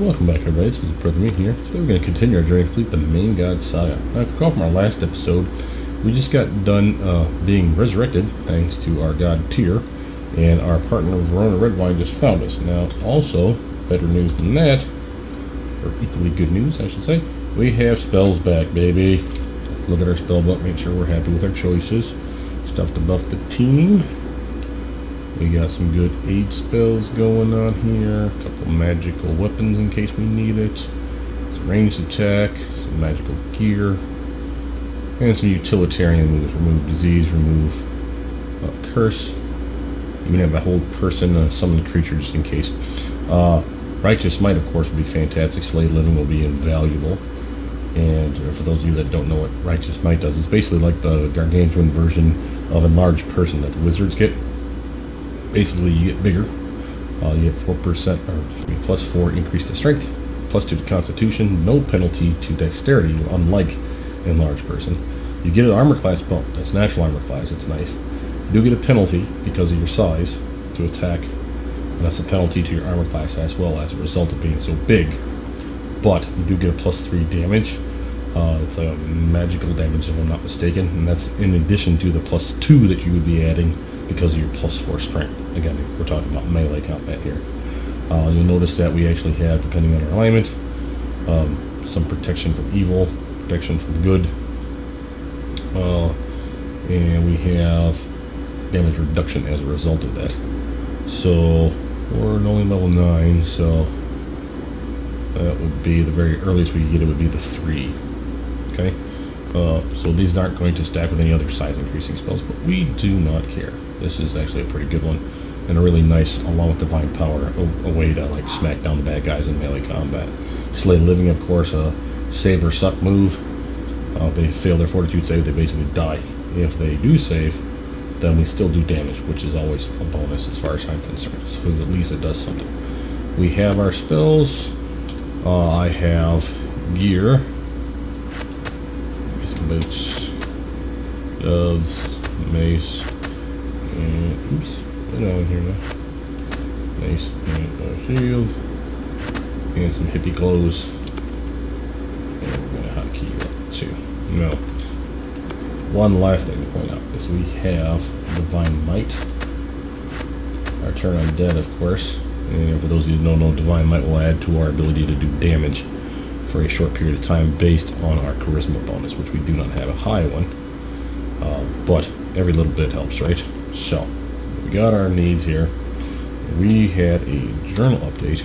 Welcome back, everybody. This is Brothermutant here. Today we're going to continue our journey to complete the main god Saga. Now, if you recall from our last episode, we just got done being resurrected thanks to our god Tyr, and our partner Verona Redwine just found us. Now, also, better news than that, or equally good news, I should say, we have spells back, baby. Let's look at our spell book, make sure we're happy with our choices. Stuff to buff the team. We got some good aid spells going on here. A couple magical weapons in case we need it. Some ranged attack, some magical gear, and some utilitarian moves. Remove disease, remove curse. Even have a hold person, summon a creature just in case. Righteous Might, of course, would be fantastic. Slay Living will be invaluable. And for those of you that don't know what Righteous Might does, it's basically like the gargantuan version of Enlarged Person that the wizards get. Basically, you get bigger. You get 4% or plus 4 increase to strength, plus 2 to constitution, no penalty to dexterity, unlike Enlarged Person. You get an armor class bump. That's natural armor class. It's nice. You do get a penalty because of your size to attack, and that's a penalty to your armor class as well as a result of being so big. But you do get a plus 3 damage. It's a magical damage, if I'm not mistaken, and that's in addition to the plus 2 that you would be adding because of your plus 4 strength. Again, we're talking about melee combat here. You'll notice that we actually have, depending on our alignment, some protection from evil, protection from good, and we have damage reduction as a result of that. So we're only level 9, so that would be the very earliest we could get it would be the 3. Okay, so these aren't going to stack with any other size increasing spells, but we do not care. This is actually a pretty good one, and a really nice, along with Divine Power, a way to like smack down the bad guys in melee combat. Slay Living, of course, a save or suck move. If they fail their fortitude save, they basically die. If they do save, then we still do damage, which is always a bonus as far as I'm concerned, because at least it does something. We have our spells. I have gear, some boots, gloves, mace, and oops, get out here now. Mace and a shield, and some hippie clothes. And we're gonna hotkey that too. Now, one last thing to point out is we have Divine Might. Our turn undead, of course. And for those of you who don't know, Divine Might will add to our ability to do damage for a short period of time based on our Charisma bonus, which we do not have a high one. But every little bit helps, right? So, we got our needs here. We had a journal update.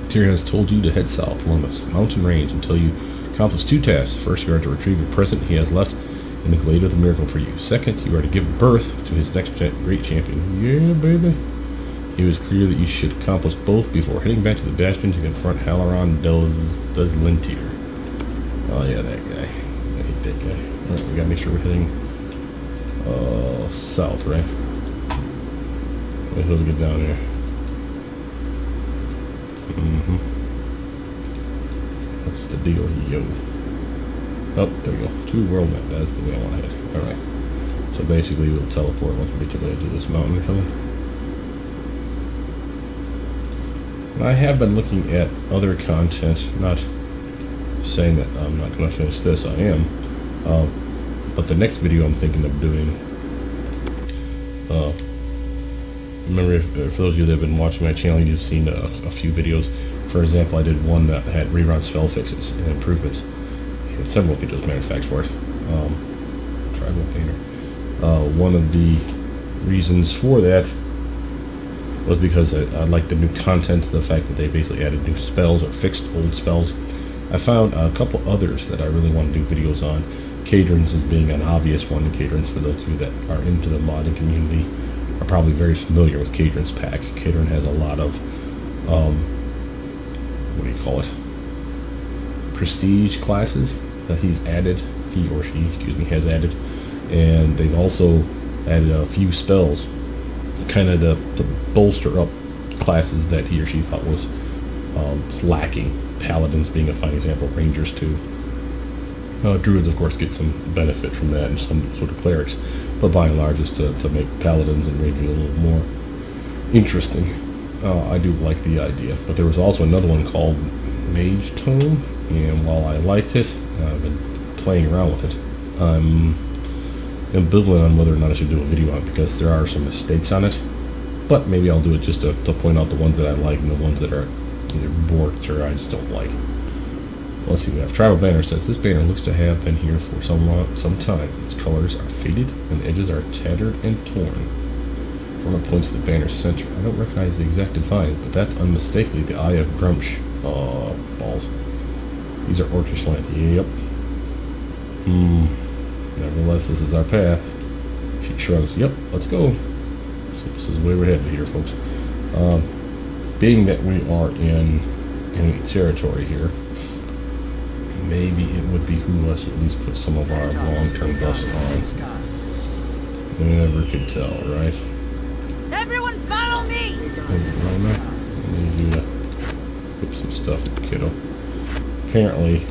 Tyr has told you to head south along the mountain range until you accomplish 2 tasks. First, you are to retrieve a present he has left in the Glade of the Miracle for you. Second, you are to give birth to his next great champion. Yeah, baby. It was clear that you should accomplish both before heading back to the Bastion to confront Halaron Deslintir. Oh yeah, that guy. I hate that guy. Alright, we gotta make sure we're heading south, right? Wait till we get down here. What's the deal, yo? Oh, there we go. 2 world map. That's the way I want to head. Alright. So basically we'll teleport once we get to the edge of this mountain or something. I have been looking at other content, not saying that I'm not going to finish this, I am, but the next video I'm thinking of doing, remember if, for those of you that have been watching my channel, you've seen a few videos. For example, I did one that had rerun spell fixes and improvements. I had several videos, matter of fact, for it. Tribal Painter. One of the reasons for that was because I liked the new content, the fact that they basically added new spells or fixed old spells. I found a couple others that I really want to do videos on. Cadrons is being an obvious one. Cadrons, for those of you that are into the modding community, are probably very familiar with Cadron's pack. Cadron has a lot of, what do you call it? Prestige classes that he's added. He or she, excuse me, has added. And they've also added a few spells kind of to bolster up classes that he or she thought was lacking. Paladins being a fine example, Rangers too. Druids, of course, get some benefit from that, and some sort of clerics, but by and large, it's to make Paladins and Rangers a little more interesting. I do like the idea. But there was also another one called Mage Tome, and while I liked it, I've been playing around with it. I'm ambivalent on whether or not I should do a video on it because there are some mistakes on it. But maybe I'll do it just to point out the ones that I like and the ones that are either borked or I just don't like. Let's see, we have Tribal Banner. Says this banner looks to have been here for some time. Its colors are faded and the edges are tattered and torn. From it points to the banner's center. I don't recognize the exact design, but that's unmistakably the Eye of Grumsh. Balls. These are orcish land. Yep. Nevertheless, this is our path. She shrugs. Yep, let's go. So this is where we're headed here, folks. Being that we are in enemy territory here, maybe it would behoove us to at least put some of our long-term buffs on. Never could tell, right? Everyone follow me! I need you to equip some stuff, kiddo. Apparently,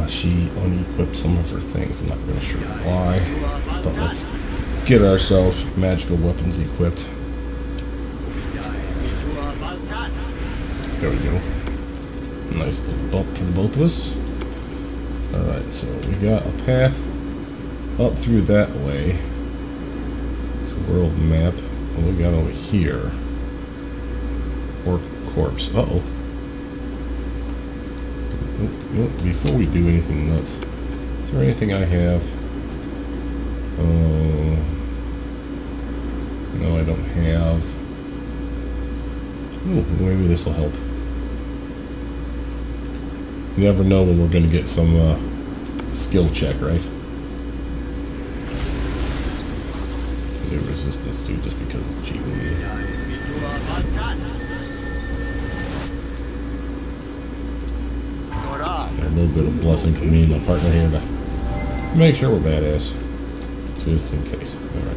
she unequipped some of her things. I'm not really sure why, but let's get ourselves magical weapons equipped. There we go. Nice little bump for the both of us. Alright, so we got a path up through that way. It's a world map. What we got over here? Orc corpse. Uh-oh. Before we do anything nuts, is there anything I have? No, I don't have. Oh, maybe this will help. You never know when we're going to get some skill check, right? The resistance too, just because of cheating. A little bit of blessing from me and my partner here to make sure we're badass, just in case. All right.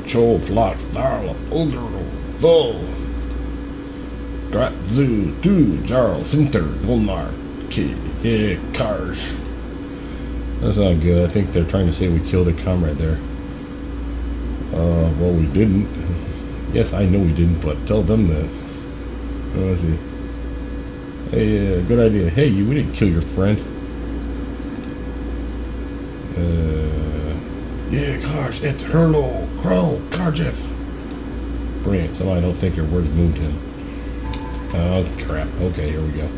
Cho flak darl ogro tho grat zu tu jarl finter gulnar ki karj. That's not good. I think they're trying to say we killed a comrade there. Well, we didn't. Yes, I know we didn't, but tell them that. Let's see. Hey, good idea. Hey, we didn't kill your friend. Yeah, gosh, it's Hurlo, Kroll, Karjef. Brilliant. Somehow I don't think your words moved him. Oh, crap. Okay, here we go.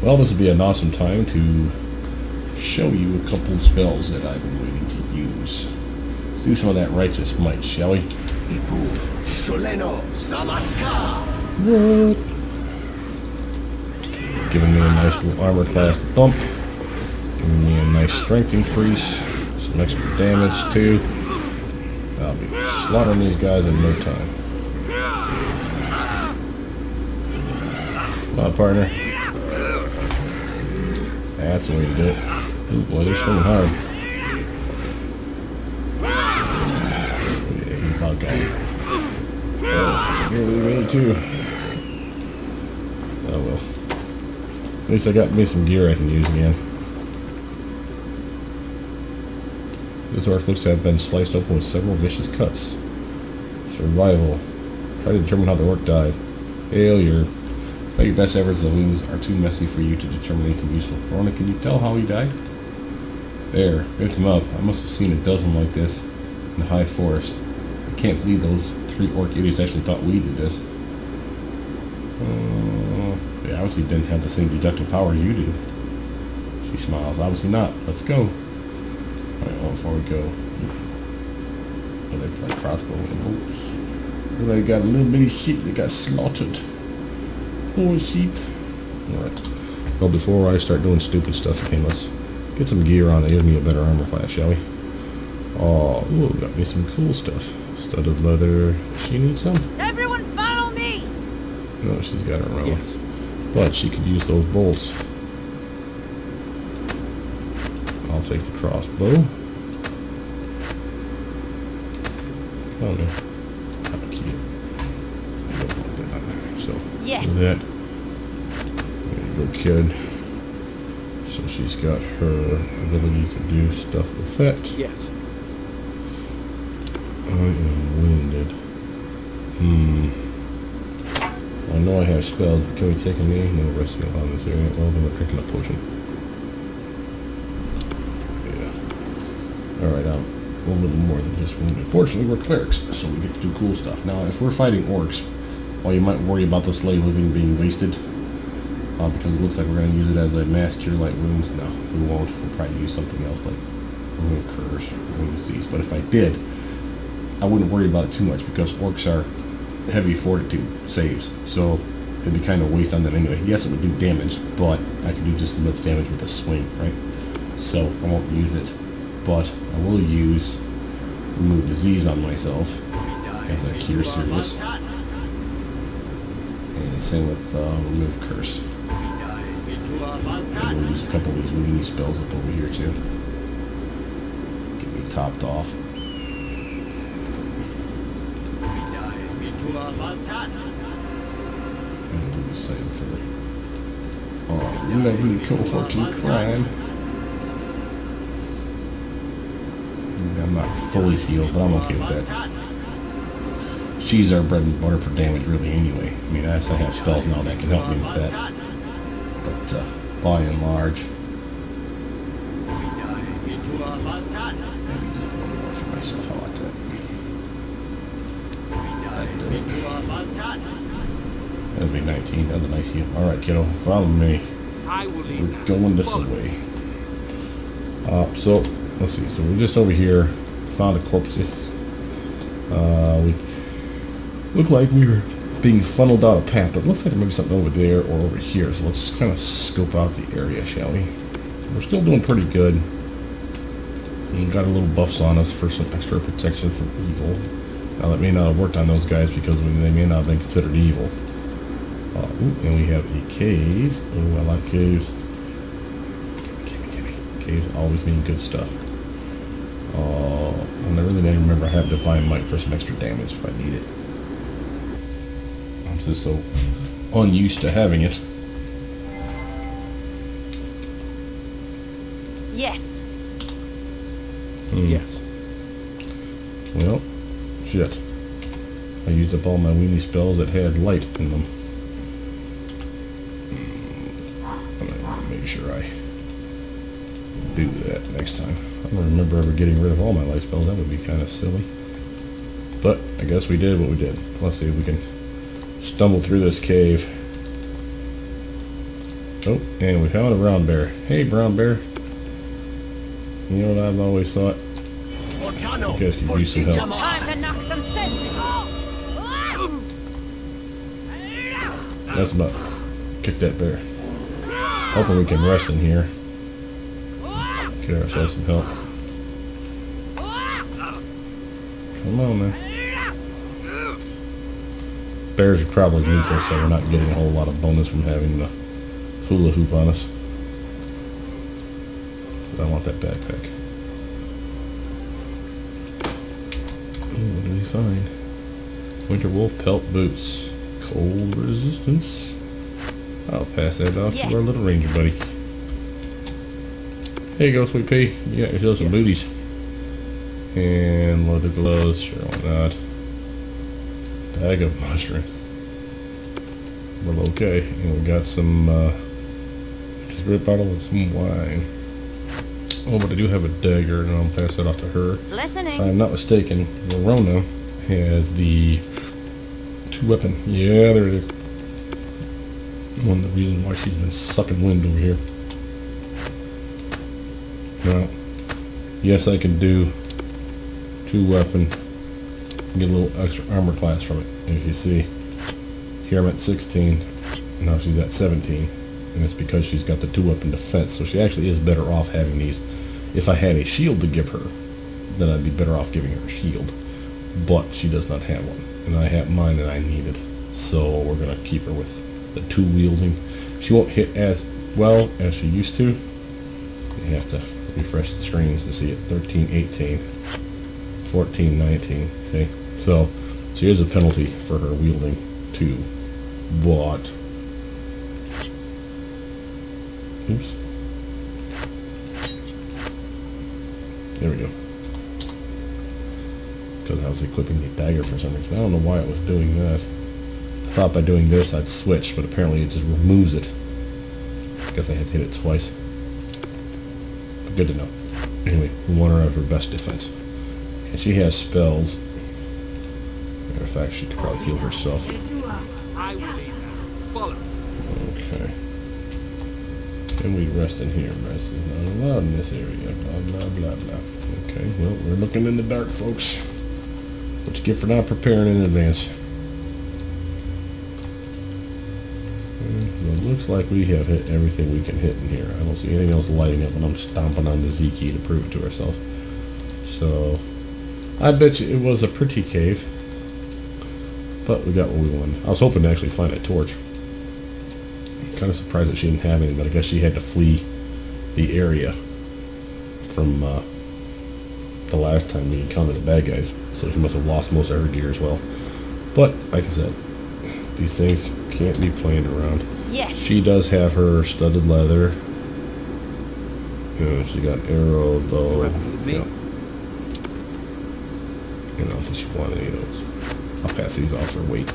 Well, this would be an awesome time to show you a couple spells that I've been waiting to use. Let's do some of that righteous might, shall we? What? Giving me a nice little armor class bump. Giving me a nice strength increase. Some extra damage too. I'll be slaughtering these guys in no time. Come on, partner. That's the way to do it. Ooh, boy, they're swinging hard. Yeah, he's about gone. Oh, really too. Oh well. At least I got me some gear I can use again. This orc looks to have been sliced open with several vicious cuts. Survival. Try to determine how the orc died. Failure. But your best efforts, the wounds are too messy for you to determine anything useful. Verona, can you tell how he died? There. Picked him up. I must have seen a dozen like this in the high forest. I can't believe those 3 orc idiots actually thought we did this. They obviously didn't have the same deductive power you do. She smiles. Obviously not. Let's go. Alright, well, before we go. Oh, they play crossbow and bolts. They got a little bitty sheep that got slaughtered. Poor sheep. Alright. Well, before I start doing stupid stuff, okay, let's get some gear on that gives me a better armor class, shall we? Oh, ooh, got me some cool stuff. Studded leather. She needs some? Everyone follow me! No, she's got her own. Yes. But she could use those bolts. I'll take the crossbow. Oh no. How cute. So, yes. that. There you little kid. So she's got her ability to do stuff with that. Yes. I am wounded. I know I have spells, but can we take a knee? No resting on this area. Well, then we're drinking a potion. Yeah. Alright, I'm a little more than just wounded. Fortunately, we're clerics, so we get to do cool stuff. Now, if we're fighting orcs, while you might worry about the slay living being wasted, because it looks like we're going to use it as a mass cure light wounds, no, we won't. We'll probably use something else like remove curse or remove disease. But if I did, I wouldn't worry about it too much because orcs are heavy fortitude saves, so it'd be kind of a waste on them anyway. Yes, it would do damage, but I could do just as much damage with a swing, right? So I won't use it, but I will use remove disease on myself as a cure serious, and same with remove curse. And we'll use a couple of these weenie spells up over here too. Get me topped off. And we'll be saved for lovely cohort to crime. I'm not fully healed, but I'm okay with that. She's our bread and butter for damage, really, anyway. I mean, I have spells now that can help me with that. But by and large, maybe do a little more for myself. How about that? That'd be 19. That's a nice heal. All right, kiddo, follow me. We're going this way. So let's see. So we're just over here. Found the corpses. We looked like we were being funneled down a path, but it looks like there might be something over there or over here. So let's kind of scope out the area, shall we? We're still doing pretty good. We got a little buffs on us for some extra protection from evil. Now that may not have worked on those guys because they may not have been considered evil. And we have a cave. Oh, I like caves. Caves always mean good stuff. And I really didn't remember I have Divine Might for some extra damage if I need it. I'm just so unused to having it. Yes. Yes. Well, shit. I used up all my weenie spells that had light in them. I'm gonna make sure I do that next time. I don't remember ever getting rid of all my light spells. That would be kind of silly. But I guess we did what we did. Let's see if we can stumble through this cave. Oh, and we found a brown bear. Hey, brown bear. You know what I've always thought? You guys could use some help. Time to knock some sense into. That's about kick that bear. Hoping we can rest in here. Get ourselves some help. Come on, man. Bears are probably neutral, so we're not getting a whole lot of bonus from having the hula hoop on us. But I want that backpack. Ooh, what do we find? Winter wolf pelt boots. Cold resistance. I'll pass that off to our little ranger buddy. Here you go, Sweet Pea. You got yourself some booties. And leather gloves, sure, why not? Bag of mushrooms. Well, okay. And we got some, just a bottle of some wine. Oh, but I do have a dagger, and I'll pass that off to her. Listening. If I'm not mistaken, Verona has the two-weapon. Yeah, there it is. One of the reasons why she's been sucking wind over here. Now, yes, I can do two-weapon. Get a little extra armor class from it. And if you see, here I'm at 16. Now she's at 17. And it's because she's got the two-weapon defense. So she actually is better off having these. If I had a shield to give her, then I'd be better off giving her a shield. But she does not have one. And I have mine and I need it. So we're going to keep her with the two-wielding. She won't hit as well as she used to. You have to refresh the screens to see it. 13, 18, 14, 19. See? So she is a penalty for her wielding two. But Oops. There we go. Because I was equipping the dagger for some reason. I don't know why it was doing that. I thought by doing this I'd switch, but apparently it just removes it. I guess I had to hit it twice. But good to know. Anyway, we want her at her best defense. And she has spells. Matter of fact, she could probably heal herself. Okay. And we rest in here. Rest is not allowed in this area. Blah, blah, blah, blah. Okay, well, we're looking in the dark, folks. What you get for not preparing in advance. Well, it looks like we have hit everything we can hit in here. I don't see anything else lighting up when I'm stomping on the Z key to prove it to ourselves. So, I bet you it was a pretty cave. But we got what we wanted. I was hoping to actually find a torch. I'm kind of surprised that she didn't have any, but I guess she had to flee the area from the last time we encountered the bad guys. So she must have lost most of her gear as well. But, like I said, these things can't be playing around. Yes. She does have her studded leather. She got arrow, bow. Yeah. I don't think she wanted any of those. I'll pass these off for weight.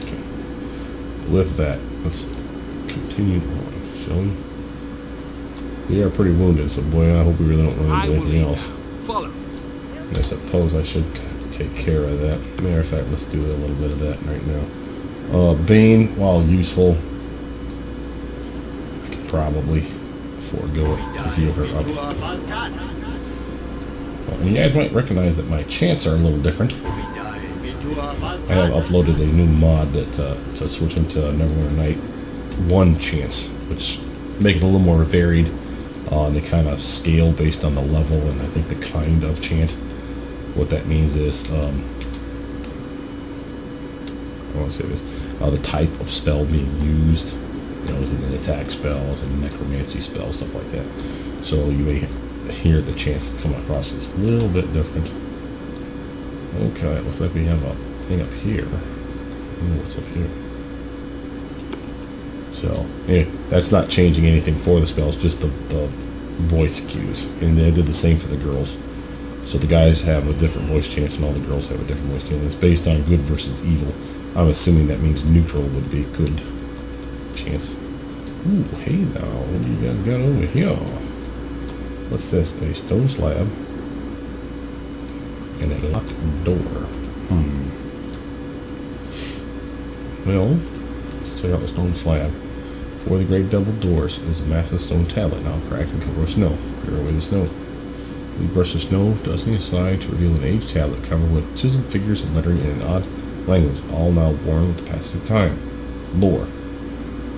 Okay. With that, let's continue on. Showing. We are pretty wounded, so boy, I hope we really don't run into anything else. Follow. And I suppose I should take care of that. Matter of fact, let's do a little bit of that right now. Bane, while useful, I could probably forego it to heal her up. And you guys might recognize that my chants are a little different. I have uploaded a new mod that to switch into Neverwinter Night 1 chants, which make it a little more varied. And they kind of scale based on the level and I think the kind of chant. What that means is, I want to say this, the type of spell being used. You know, is it an attack spell, is it a necromancy spell, stuff like that. So you may hear the chants come across as a little bit different. Okay, it looks like we have a thing up here. What's up here? So, yeah, that's not changing anything for the spells, just the voice cues. And they did the same for the girls. So the guys have a different voice chance and all the girls have a different voice chance. It's based on good versus evil. I'm assuming that means neutral would be good chance. Ooh, hey now, what do you guys got over here? What's this? A stone slab and a locked door. Well, let's check out the stone slab. For the great double doors is a massive stone tablet, now cracked and covered with snow. Clear away the snow. We brush the snow, dusting aside to reveal an aged tablet covered with chiseled figures and lettering in an odd language, all now worn with the passage of time. Lore.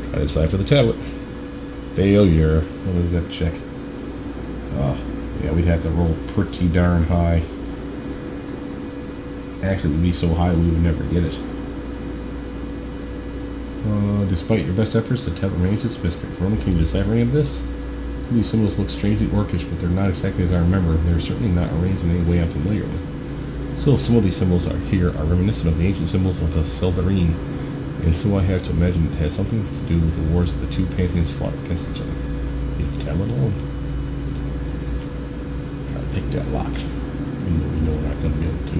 Try to decipher the tablet. Failure. What is that check? Yeah, we'd have to roll pretty darn high. Actually, it would be so high we would never get it. Despite your best efforts, the tablet remains its mystery. Can you decipher any of this? Some of these symbols look strangely orcish, but they're not exactly as I remember. They're certainly not arranged in any way I'm familiar with. So some of these symbols are reminiscent of the ancient symbols of the Seldarine, and so I have to imagine it has something to do with the wars the two pantheons fought against each other. Leave the tablet alone. Gotta pick that lock, even though we know we're not going to be able to.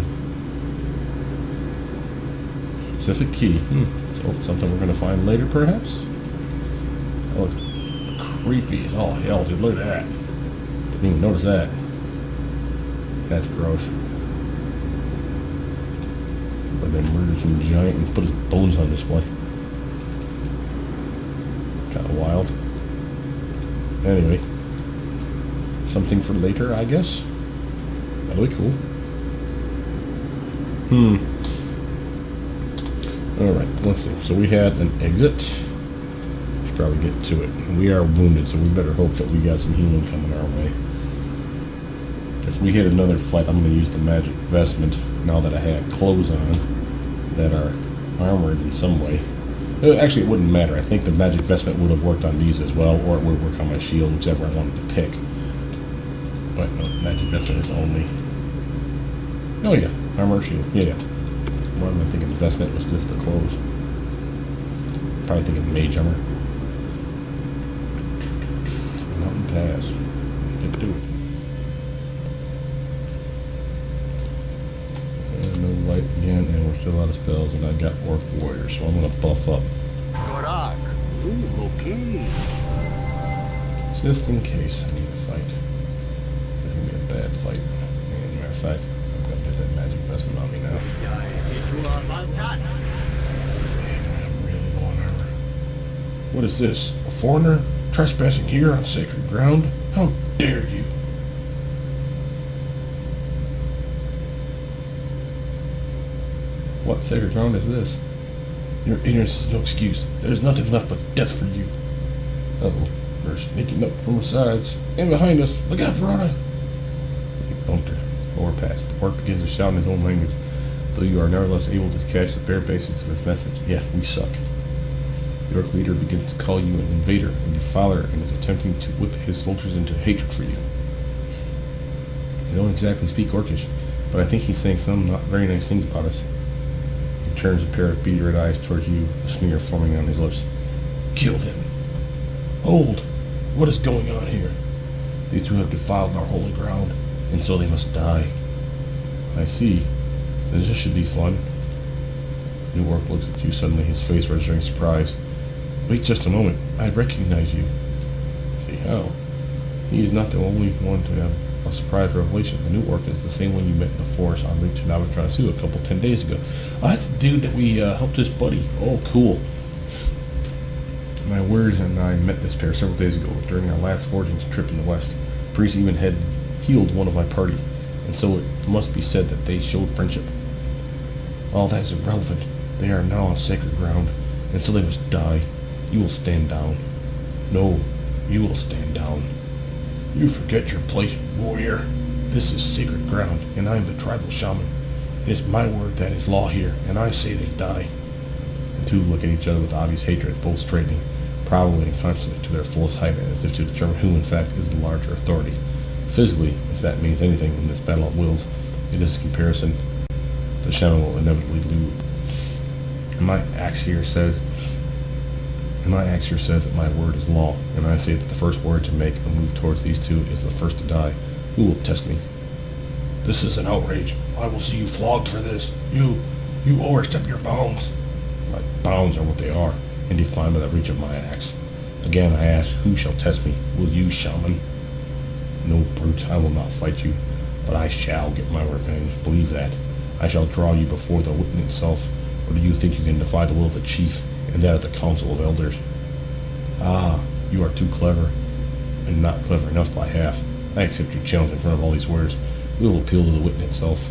Specific key. So something we're going to find later, perhaps? That looks creepy as all hell, dude. Look at that. Didn't even notice that. That's gross. But they murdered some giant and put his bones on display. Kind of wild. Anyway. Something for later, I guess. That'll be cool. Alright, let's see. So we had an exit. Should probably get to it. We are wounded, so we better hope that we got some healing coming our way. If we hit another fight, I'm going to use the magic vestment now that I have clothes on that are armored in some way. Actually, it wouldn't matter. I think the magic vestment would have worked on these as well, or it would work on my shield, whichever I wanted to pick. But no, magic vestment is only... Oh yeah, armor shield. Yeah. What am I thinking? The vestment was just the clothes. probably thinking mage armor. Mountain Pass. Get to it. And no light again, and we're still out of spells, and I got Orc Warrior, so I'm gonna buff up. Cleric, okay. Just in case I need to fight. It's gonna be a bad fight. And matter of fact, I'm gonna get that magic investment on me now. Man, I'm really low on armor. What is this? A foreigner trespassing here on sacred ground? How dare you? What sacred ground is this? Your ignorance is no excuse. There is nothing left but death for you. Uh-oh. They're sneaking up from the sides and behind us. Look out, Verona! He bumped her. Lower past. The orc begins to shout in his own language, though you are nevertheless able to catch the bare basics of his message. Yeah, we suck. The orc leader begins to call you an invader and defiler and is attempting to whip his soldiers into hatred for you. They don't exactly speak orcish, but I think he's saying some not very nice things about us. He turns a pair of beady red eyes towards you, a sneer forming on his lips. Kill them. Hold! What is going on here? These two have defiled our holy ground, and so they must die. I see. Then this should be fun. The new orc looks at you suddenly, his face registering surprise. Wait just a moment. I recognize you. See how? He is not the only one to have a surprise revelation. The new orc is the same one you met in the forest on route to Neverwinter 10 days ago. Oh, that's the dude that we helped his buddy. Oh, cool. My warriors and I met this pair several days ago during our last foraging trip in the west. Priest even had healed one of my party, and so it must be said that they showed friendship. All that is irrelevant. They are now on sacred ground, and so they must die. You will stand down. No, you will stand down. You forget your place, warrior. This is sacred ground, and I am the tribal shaman. It is my word that is law here, and I say they die. The two look at each other with obvious hatred, both straightening, probably unconsciously, to their fullest height, as if to determine who, in fact, is the larger authority. Physically, if that means anything in this battle of wills, it is a comparison the shaman will inevitably lose. And my axe here says that my word is law, and I say that the first warrior to make a move towards these two is the first to die. Who will test me? This is an outrage. I will see you flogged for this. You overstep your bounds. My bounds are what they are, and defined by the reach of my axe. Again I ask, who shall test me? Will you, shaman? No, brute, I will not fight you, but I shall get my revenge. Believe that. I shall draw you before the Witten itself, or do you think you can defy the will of the chief, and that of the council of elders? Ah, you are too clever, and not clever enough by half. I accept your challenge in front of all these warriors. We will appeal to the Witten itself.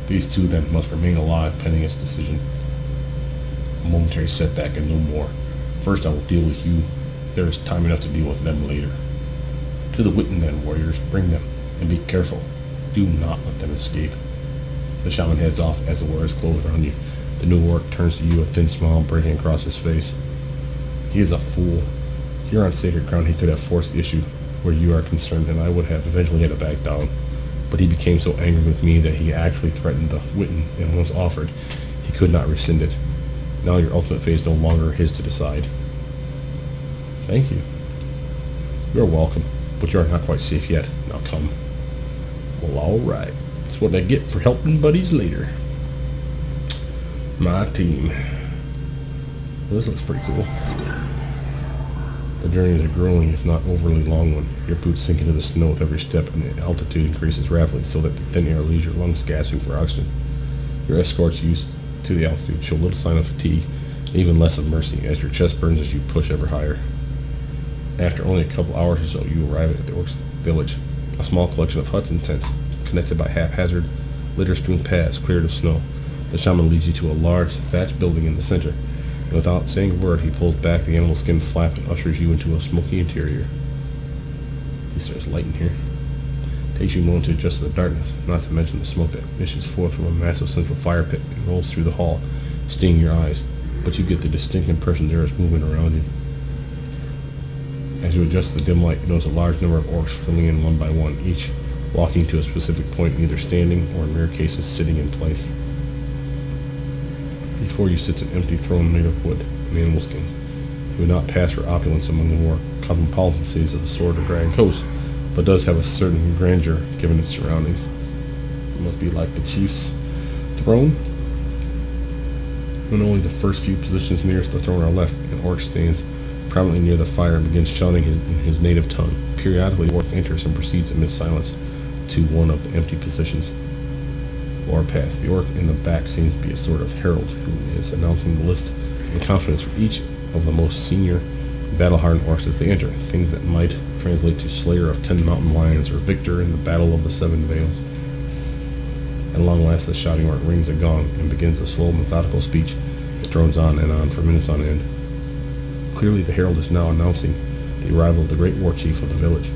These two, then, must remain alive pending its decision. A momentary setback and no more. First I will deal with you. There is time enough to deal with them later. To the Witten then, warriors, bring them, and be careful. Do not let them escape. The shaman heads off as the warriors close around you. The new orc turns to you, a thin smile breaking across his face. He is a fool. Here on sacred ground he could have forced the issue where you are concerned, and I would have eventually had to back down. But he became so angry with me that he actually threatened the Witten, and once offered, he could not rescind it. Now your ultimate fate is no longer his to decide. Thank you. You're welcome, but you are not quite safe yet. Now come. Well, alright. That's what I get for helping buddies later. My team. Well, this looks pretty cool. The journey is a grueling, if not overly long one. Your boots sink into the snow with every step, and the altitude increases rapidly so that the thin air leaves your lungs gasping for oxygen. Your escorts used to the altitude show little sign of fatigue, and even less of mercy, as your chest burns as you push ever higher. After only a couple hours or so, you arrive at the orc's village, a small collection of huts and tents, connected by haphazard, litter-strewn paths cleared of snow. The shaman leads you to a large, thatched building in the center, and without saying a word, he pulls back the animal skin flap and ushers you into a smoky interior. At least there's light in here. It takes you a moment to adjust to the darkness, not to mention the smoke that issues forth from a massive central fire pit and rolls through the hall, stinging your eyes, but you get the distinct impression there is movement around you. As you adjust to the dim light, you notice a large number of orcs filling in one by one, each walking to a specific point, either standing or, in rare cases, sitting in place. Before you sits an empty throne made of wood. and animal skins. He would not pass for opulence among the more cosmopolitan cities of the Sword or Grand Coast, but does have a certain grandeur given its surroundings. It must be like the chief's throne, when only the first few positions nearest the throne are left. An orc stands prominently near the fire and begins shouting in his native tongue. Periodically, the orc enters and proceeds amid silence to one of the empty positions. The Lord pass. The orc in the back seems to be a sort of herald who is announcing the list and confidence for each of the most senior battle-hardened orcs as they enter, things that might translate to Slayer of 10 Mountain Lions or Victor in the Battle of the Seven Vales. At long last, the shouting orc rings a gong and begins a slow, methodical speech that drones on and on for minutes on end. Clearly, the herald is now announcing the arrival of the great war chief of the village.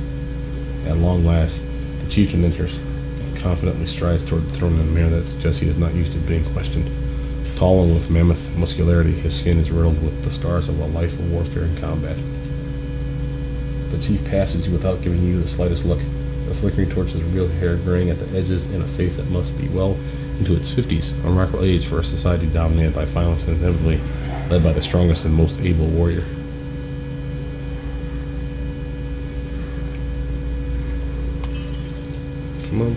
At long last, the chieftain enters and confidently strides toward the throne in a manner that suggests he is not used to being questioned. Tall and with mammoth muscularity, his skin is riddled with the scars of a life of warfare and combat. The chief passes you without giving you the slightest look. The flickering torch's real hair graying at the edges and a face that must be well into its 50s, a remarkable age for a society dominated by violence and inevitably led by the strongest and most able warrior. Come on.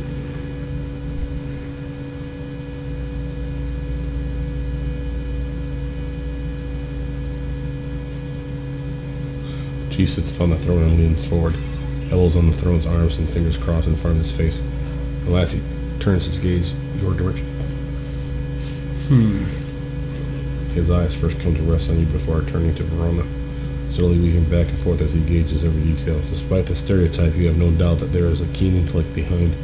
The chief sits upon the throne and leans forward, elbows on the throne's arms and fingers crossed in front of his face. At last he turns his gaze your direction. His eyes first come to rest on you before turning to Verona, slowly weaving back and forth as he gauges every detail. Despite the stereotype, you have no doubt that there is a keen intellect behind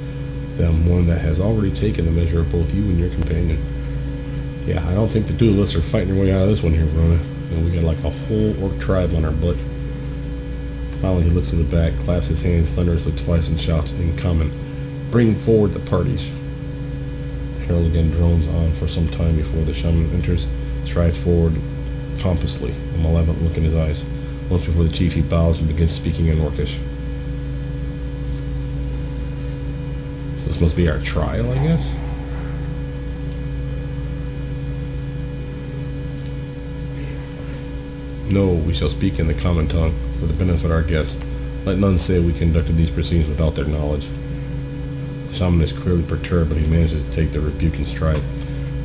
them, one that has already taken the measure of both you and your companion. Yeah, I don't think the two of us are fighting our way out of this one here, Verona. We got like a whole orc tribe on our butt. Finally, he looks to the back, claps his hands thunderously twice, and shouts in common, "Bring forward the parties." The herald again drones on for some time before the shaman enters, strides forward pompously, a malevolent look in his eyes. Once before the chief, he bows and begins speaking in Orcish. So this must be our trial, I guess? No, we shall speak in the common tongue, for the benefit of our guests. Let none say we conducted these proceedings without their knowledge. The shaman is clearly perturbed, but he manages to take the rebuke in stride.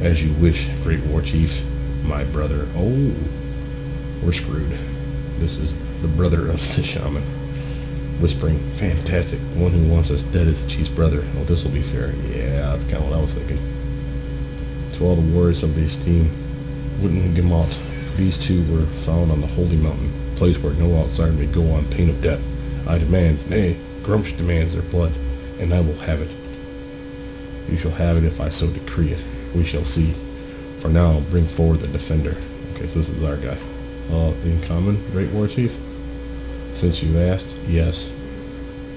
As you wish, great war chief, my brother. Oh, we're screwed. This is the brother of the shaman. Whispering, fantastic, the one who wants us dead is the chief's brother. Oh, this will be fair. Yeah, that's kind of what I was thinking. To all the warriors of the esteem, Wittengemot, these two were found on the Holy Mountain, a place where no outsider may go on pain of death. I demand, nay, Grumsh demands their blood, and I will have it. You shall have it if I so decree it. We shall see. For now, bring forward the defender. Okay, so this is our guy. In common, great war chief? Since you asked, yes.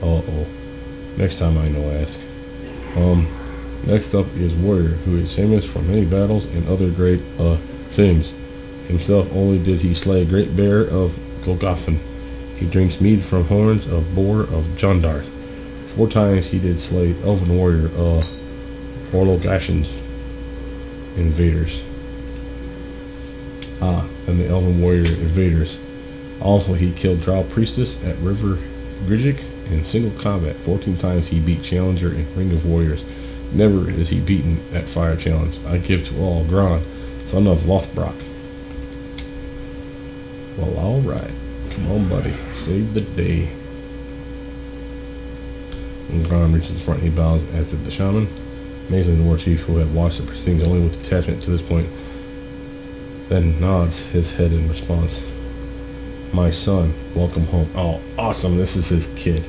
Uh-oh. Next time I know ask. Next up is warrior, who is famous for many battles and other great, things. Himself only did he slay a great bear of Golgothan. He drinks mead from horns of boar of Jondarth. 4 times he did slay elven warrior, Orlogashans invaders. And the elven warrior invaders. Also he killed Drow priestess at River Grigik in single combat. 14 times he beat challenger in Ring of Warriors. Never is he beaten at fire challenge. I give to all Gron, son of Lothbrok. Well, alright. Come on, buddy. Save the day. When Gron reaches the front, he bows, as did the shaman. Amazingly, the war chief, who had watched the proceedings only with detachment to this point, then nods his head in response. My son, welcome home. Oh, awesome. This is his kid.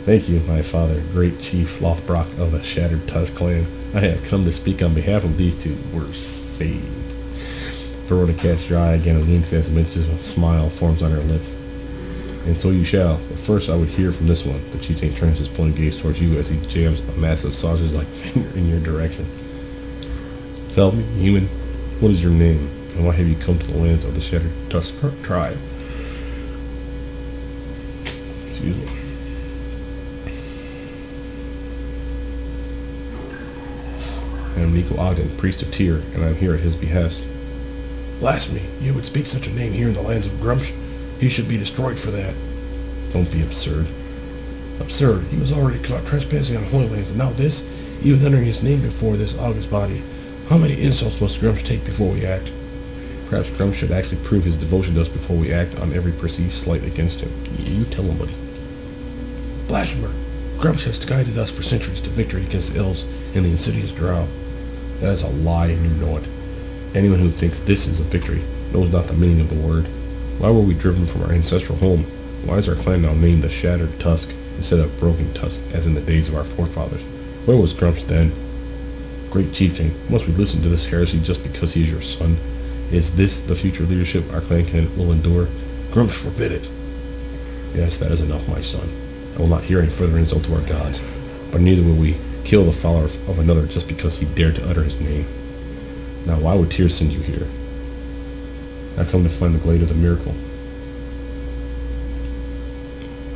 Thank you, my father, great chief Lothbrok of the Shattered Tusk clan. I have come to speak on behalf of these two. We're saved. Verona casts your eye again and winks as a smile forms on her lips. And so you shall. But first I would hear from this one. The chieftain turns his pointed gaze towards you as he jams a massive sausage-like finger in your direction. Tell me, human, what is your name, and why have you come to the lands of the Shattered Tusk tribe? Excuse me. I am Nico Ogden, priest of Tyr, and I am here at his behest. Blasphemy! You would speak such a name here in the lands of Grumsh? He should be destroyed for that. Don't be absurd. Absurd. He was already caught trespassing on holy lands, and now this, even uttering his name before this august body. How many insults must Grumsh take before we act? Perhaps Grumsh should actually prove his devotion to us before we act on every perceived slight against him. You tell him, buddy. Blasphemer! Grumsh has guided us for centuries to victory against the elves and the insidious drow. That is a lie, and you know it. Anyone who thinks this is a victory knows not the meaning of the word. Why were we driven from our ancestral home? Why is our clan now named the Shattered Tusk instead of Broken Tusk, as in the days of our forefathers? Where was Grumsh then? Great chieftain, must we listen to this heresy just because he is your son? Is this the future leadership our clan will endure? Grumsh forbid it. Yes, that is enough, my son. I will not hear any further insult to our gods, but neither will we kill the follower of another just because he dared to utter his name. Now, why would Tyr send you here? I come to find the Glade of the Miracle.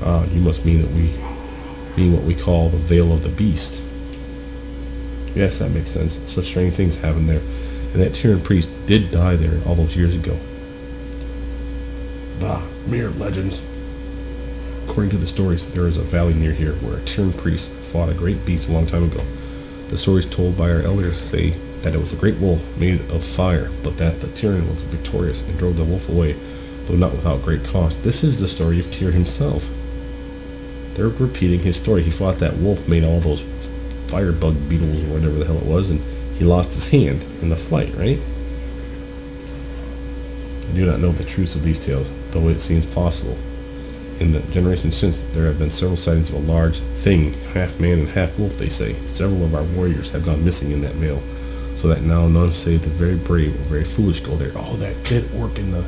Ah, you must mean what we call the Veil of the Beast. Yes, that makes sense. Such strange things happen there, and that Tyrian priest did die there all those years ago. Bah, mere legends. According to the stories, there is a valley near here where a Tyrian priest fought a great beast a long time ago. The stories told by our elders say that it was a great wolf made of fire, but that the Tyrian was victorious and drove the wolf away, though not without great cost. This is the story of Tyr himself. They're repeating his story. He fought that wolf, made all those firebug beetles or whatever the hell it was, and he lost his hand in the fight, right? I do not know the truth of these tales, though it seems possible. In the generations since, there have been several sightings of a large thing, half man and half wolf, they say. Several of our warriors have gone missing in that vale, so that now none save the very brave or very foolish go there. Oh, that did work in the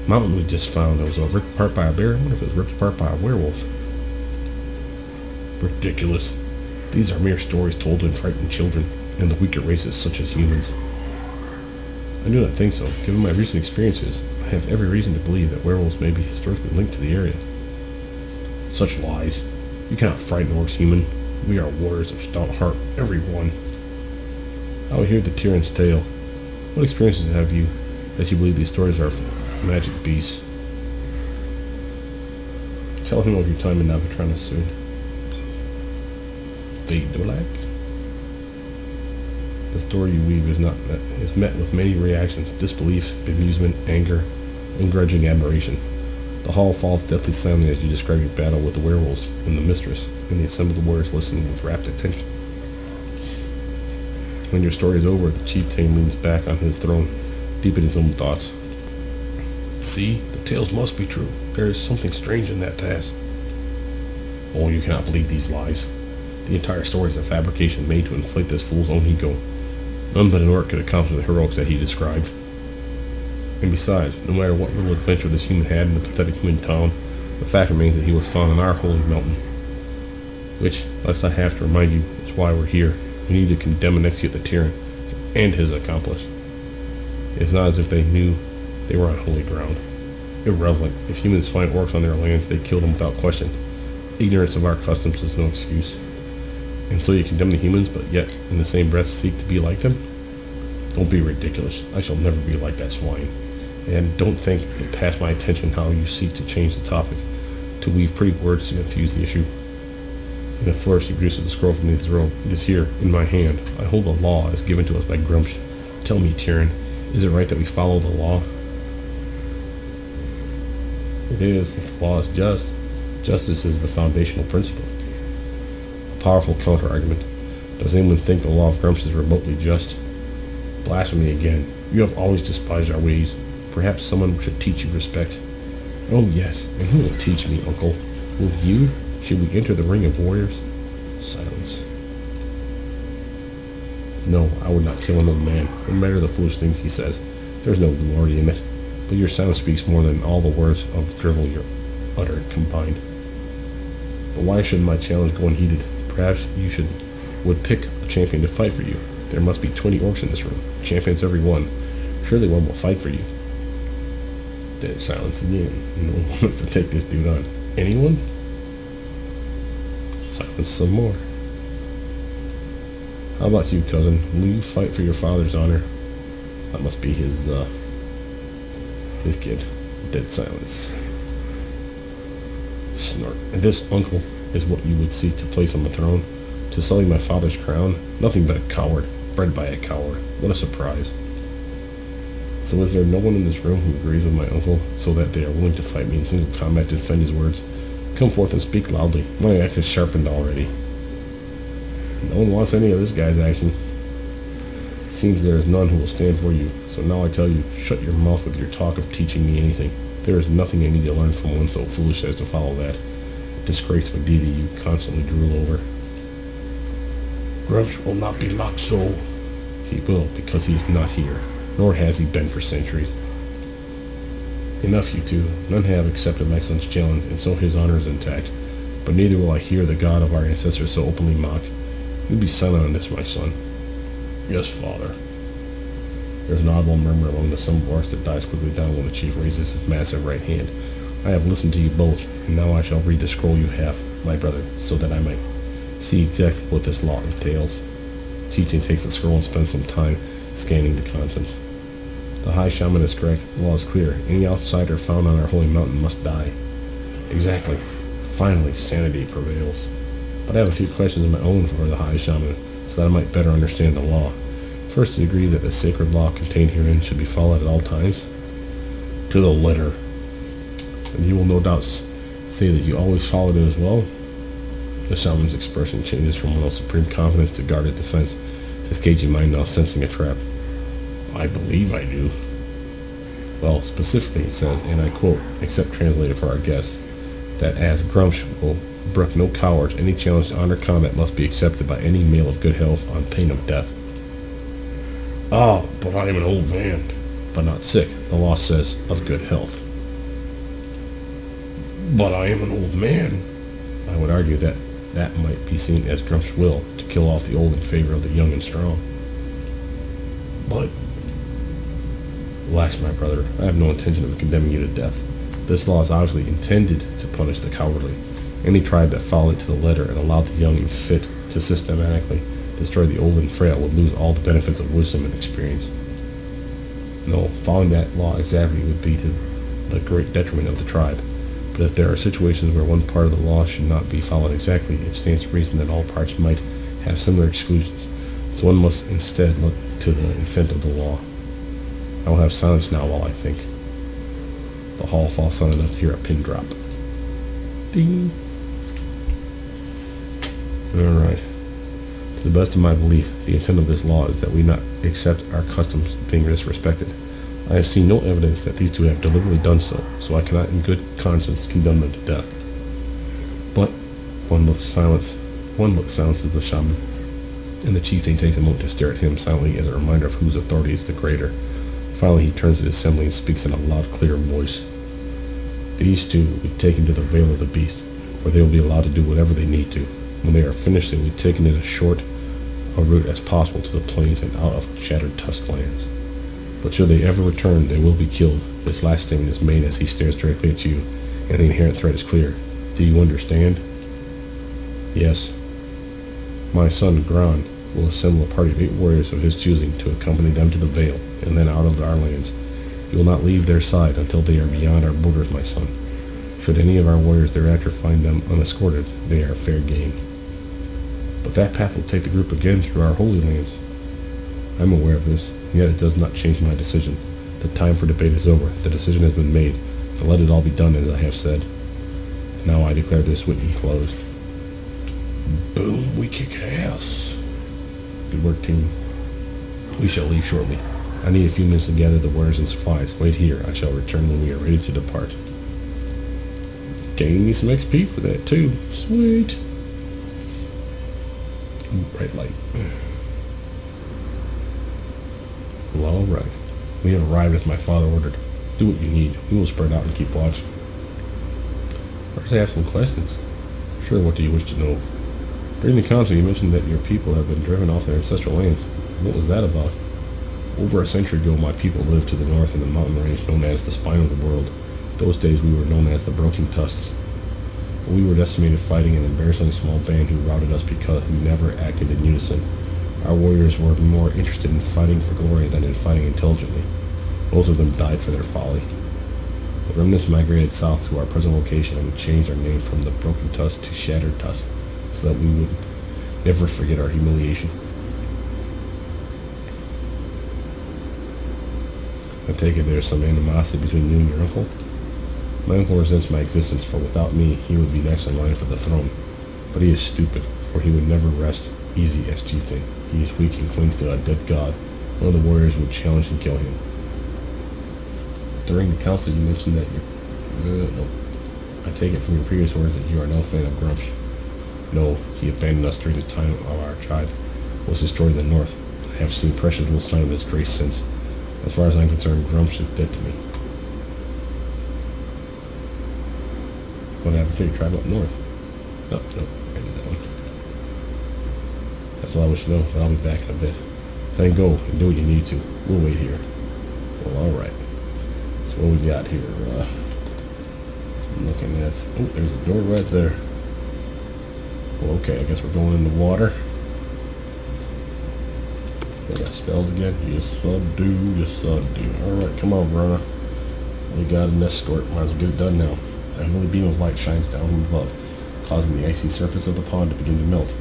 mountain we just found. It was ripped apart by a bear. I wonder if it was ripped apart by a werewolf. Ridiculous. These are mere stories told to frighten children and the weaker races such as humans. I do not think so. Given my recent experiences, I have every reason to believe that werewolves may be historically linked to the area. Such lies. You cannot frighten orcs, human. We are warriors of stout heart, every one. I will hear the Tyrant's tale. What experiences have you that you believe these stories are magic beasts? Tell him of your time in Navatronus soon. Fade to black. The story you weave is met with many reactions: disbelief, bemusement, anger, and grudging admiration. The hall falls deathly silent as you describe your battle with the werewolves and the mistress, and the assembled warriors listen with rapt attention. When your story is over, the chieftain leans back on his throne, deep in his own thoughts. See, the tales must be true. There is something strange in that task. Oh, you cannot believe these lies. The entire story is a fabrication made to inflate this fool's own ego. None but an orc could accomplish the heroics that he described. And besides, no matter what little adventure this human had in the pathetic human town, the fact remains that he was found on our holy mountain. Which, lest I have to remind you, is why we're here. We need to condemn and execute the tyrant and his accomplice. It is not as if they knew they were on holy ground. Irrelevant. If humans find orcs on their lands, they kill them without question. Ignorance of our customs is no excuse. And so you condemn the humans, but yet, in the same breath, seek to be like them? Don't be ridiculous. I shall never be like that swine. And don't think it passed my attention how you seek to change the topic, to weave pretty words to confuse the issue. In a flourish, he produces the scroll from his robe. It is here, in my hand. I hold the law as given to us by Grumsh. Tell me, Tyrion, is it right that we follow the law? It is, if the law is just. Justice is the foundational principle. A powerful counter-argument. Does anyone think the law of Grumsh is remotely just? Blasphemy again. You have always despised our ways. Perhaps someone should teach you respect. Oh yes, and who will teach me, uncle? Will you? Should we enter the ring of warriors? Silence. No, I would not kill an old man, no matter the foolish things he says. There is no glory in it. But your silence speaks more than all the words of drivel you utter combined. But why shouldn't my challenge go unheeded? Perhaps you would pick a champion to fight for you. There must be 20 orcs in this room. Champions every one. Surely one will fight for you. Dead silence again. No one wants to take this dude on. Anyone? Silence some more. How about you, cousin? Will you fight for your father's honor? That must be his kid. Dead silence. Snort. And this uncle is what you would seek to place on the throne? To sully my father's crown? Nothing but a coward, bred by a coward. What a surprise. So is there no one in this room who agrees with my uncle, so that they are willing to fight me in single combat to defend his words? Come forth and speak loudly. My axe is sharpened already. No one wants any of this guy's action. Seems there is none who will stand for you, so now I tell you, shut your mouth with your talk of teaching me anything. There is nothing I need to learn from one so foolish as to follow that disgraceful deity you constantly drool over. Grumsh will not be mocked so. He will, because he is not here, nor has he been for centuries. Enough, you two. None have accepted my son's challenge, and so his honor is intact. But neither will I hear the god of our ancestors so openly mocked. You be silent on this, my son. Yes, father. There's an audible murmur among the some voice that dies quickly down when the chief raises his massive right hand. I have listened to you both, and now I shall read the scroll you have, my brother, so that I might see exactly what this law entails. The chieftain takes the scroll and spends some time scanning the contents. The high shaman is correct. The law is clear. Any outsider found on our holy mountain must die. Exactly. Finally, sanity prevails. But I have a few questions of my own for the high shaman, so that I might better understand the law. First, do you agree that the sacred law contained herein should be followed at all times? To the letter. And you will no doubt say that you always followed it as well? The shaman's expression changes from one of supreme confidence to guarded defense, his cagey mind now sensing a trap. I believe I do. Well, specifically it says, and I quote, except translated for our guests, that as Grumsh will brook no cowards, any challenge to honor combat must be accepted by any male of good health on pain of death. Ah, but I am an old man. But not sick, the law says, of good health. But I am an old man. I would argue that that might be seen as Grumsh's will, to kill off the old in favor of the young and strong. But relax, my brother. I have no intention of condemning you to death. This law is obviously intended to punish the cowardly. Any tribe that followed it to the letter and allowed the young and fit to systematically destroy the old and frail would lose all the benefits of wisdom and experience. No, following that law exactly would be to the great detriment of the tribe. But if there are situations where one part of the law should not be followed exactly, it stands to reason that all parts might have similar exclusions. So one must instead look to the intent of the law. I will have silence now while I think. The hall falls silent enough to hear a pin drop. Ding. Alright. To the best of my belief, the intent of this law is that we not accept our customs being disrespected. I have seen no evidence that these two have deliberately done so, so I cannot in good conscience condemn them to death. But one look silences the shaman, and the chieftain takes a moment to stare at him silently as a reminder of whose authority is the greater. Finally, he turns to the assembly and speaks in a loud, clear voice. These two will be taken to the Vale of the Beast, where they will be allowed to do whatever they need to. When they are finished, they will be taken in as short a route as possible to the plains and out of shattered tusk lands. But should they ever return, they will be killed. This last statement is made as he stares directly at you, and the inherent threat is clear. Do you understand? Yes. My son, Gran, will assemble a party of 8 warriors of his choosing to accompany them to the Vale, and then out of our lands. You will not leave their side until they are beyond our borders, my son. Should any of our warriors thereafter find them unescorted, they are fair game. But that path will take the group again through our holy lands. I am aware of this, yet it does not change my decision. The time for debate is over. The decision has been made. To let it all be done as I have said. Now I declare this witney closed. Boom, we kick ass. Good work, team. We shall leave shortly. I need a few minutes to gather the wares and supplies. Wait here. I shall return when we are ready to depart. Gain me some XP for that, too. Sweet. Ooh, bright light. Well, alright. We have arrived as my father ordered. Do what you need. We will spread out and keep watch. First, I have some questions. Sure, what do you wish to know? During the council, you mentioned that your people have been driven off their ancestral lands. What was that about? Over a century ago, my people lived to the north in the mountain range known as the Spine of the World. Those days, we were known as the Broken Tusks. We were decimated fighting an embarrassingly small band who routed us because we never acted in unison. Our warriors were more interested in fighting for glory than in fighting intelligently. Most of them died for their folly. The remnants migrated south to our present location and changed our name from the Broken Tusk to Shattered Tusk, so that we would never forget our humiliation. I take it there's some animosity between you and your uncle? My uncle resents my existence, for without me, he would be next in line for the throne. But he is stupid, for he would never rest easy as chieftain. He is weak and clings to a dead god. One of the warriors would challenge and kill him. During the council, you mentioned that you... no. I take it from your previous words that you are no fan of Grumsh. No, he abandoned us during the time of our tribe was destroyed in the north. I have seen precious little sign of his grace since. As far as I'm concerned, Grumsh is dead to me. What happened to your tribe up north? No, I did that one. That's all I wish to know, but I'll be back in a bit. Then go and do what you need to. We'll wait here. Well, alright. So what we got here? I'm looking at... oh, there's a door right there. Well, okay, I guess we're going in the water. I got spells again? Yes, I do. Yes, I do. Alright, come on, Brother. We got an escort. Might as well get it done now. A heavy beam of light shines down from above, causing the icy surface of the pond to begin to melt.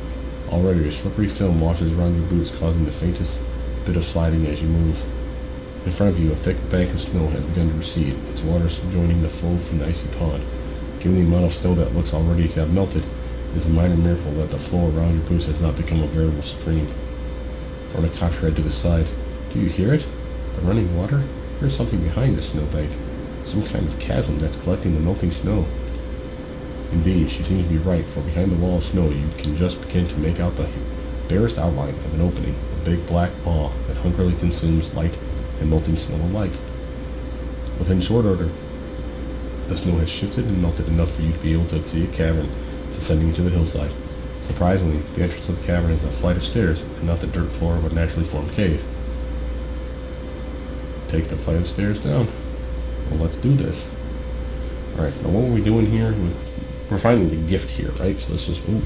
Already, a slippery film washes around your boots, causing the faintest bit of sliding as you move. In front of you, a thick bank of snow has begun to recede, its waters joining the flow from the icy pond. Given the amount of snow that looks already to have melted, it is a minor miracle that the flow around your boots has not become a veritable stream. Throwing a cock's head to the side. Do you hear it? The running water? There's something behind this snowbank. Some kind of chasm that's collecting the melting snow. Indeed, she seems to be right, for behind the wall of snow you can just begin to make out the barest outline of an opening, a big black maw that hungrily consumes light and melting snow alike. Within short order, the snow has shifted and melted enough for you to be able to see a cavern descending into the hillside. Surprisingly, the entrance to the cavern is a flight of stairs and not the dirt floor of a naturally formed cave. Take the flight of stairs down. Well, let's do this. Alright, so now what are we doing here? We're finding the gift here, right? So this is... ooh,